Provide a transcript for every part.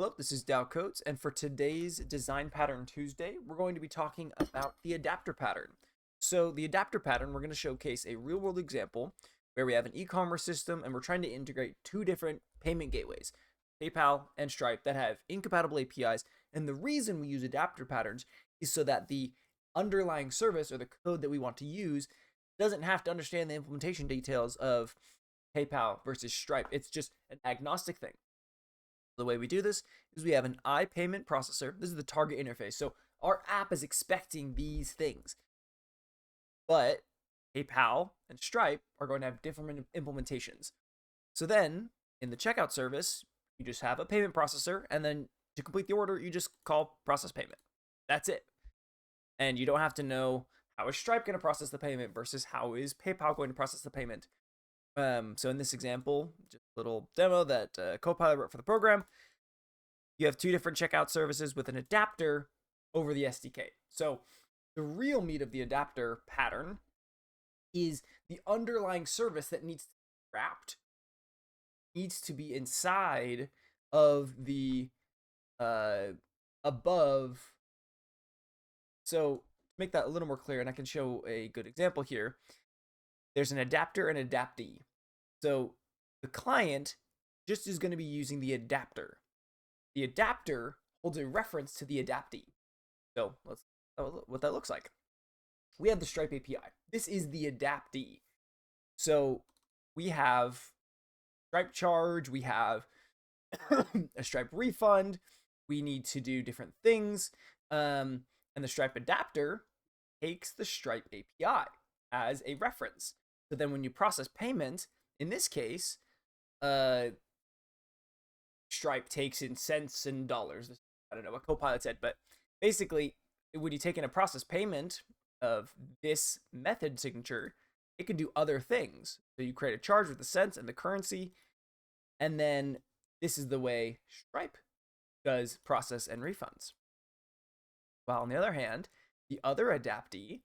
Hello, this is Dow Coates, and for today's Design Pattern Tuesday, we're going to be talking about the adapter pattern. So the adapter pattern, we're going to showcase a real-world example where we have an e-commerce system and we're trying to integrate two different payment gateways, PayPal and Stripe, that have incompatible APIs. And the reason we use adapter patterns is so that the underlying service or the code that we want to use doesn't have to understand the implementation details of PayPal versus Stripe. It's just an agnostic thing. The way we do this is we have an iPayment processor. This is the target interface. So our app is expecting these things. But PayPal and Stripe are going to have different implementations. So then in the checkout service, you just have a payment processor, and then to complete the order, you just call process payment. That's it. And you don't have to know how is Stripe going to process the payment versus how is PayPal going to process the payment. So in this example, just a little demo that Copilot wrote for the program, you have two different checkout services with an adapter over the SDK. So the real meat of the adapter pattern is the underlying service that needs to be wrapped, needs to be inside of the above. So to make that a little more clear, and I can show a good example here, there's an adapter and adaptee. So the client just is going to be using the adapter. The adapter holds a reference to the adaptee. So let's see what that looks like. We have the Stripe API. This is the adaptee. So we have Stripe charge, we have a Stripe refund, we need to do different things. And the Stripe adapter takes the Stripe API as a reference. So then when you process payment, in this case, Stripe takes in cents and dollars. I don't know what Copilot said, but basically, when you take in a process payment of this method signature, it can do other things. So you create a charge with the cents and the currency, and then this is the way Stripe does process and refunds. While on the other hand, the other adaptee,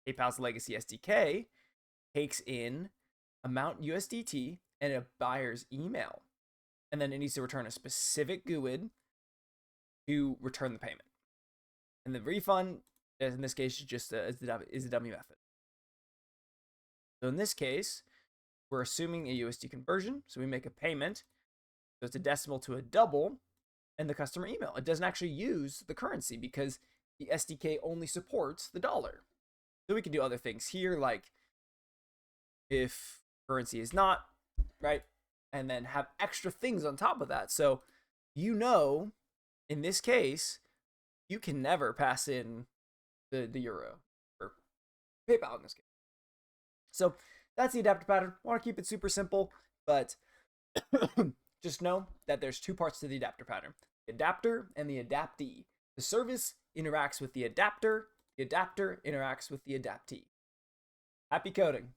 PayPal's legacy SDK, takes in amount USDT and a buyer's email. And then it needs to return a specific GUID to return the payment. And the refund, in this case, is a dummy method. So in this case, we're assuming a USD conversion. So we make a payment. So it's a decimal to a double and the customer email. It doesn't actually use the currency because the SDK only supports the dollar. So we can do other things here, like if currency is not, right? And then have extra things on top of that. So, in this case, you can never pass in the euro or PayPal in this case. So that's the adapter pattern. I want to keep it super simple, but just know that there's two parts to the adapter pattern: the adapter and the adaptee. The service interacts with the adapter interacts with the adaptee. Happy coding.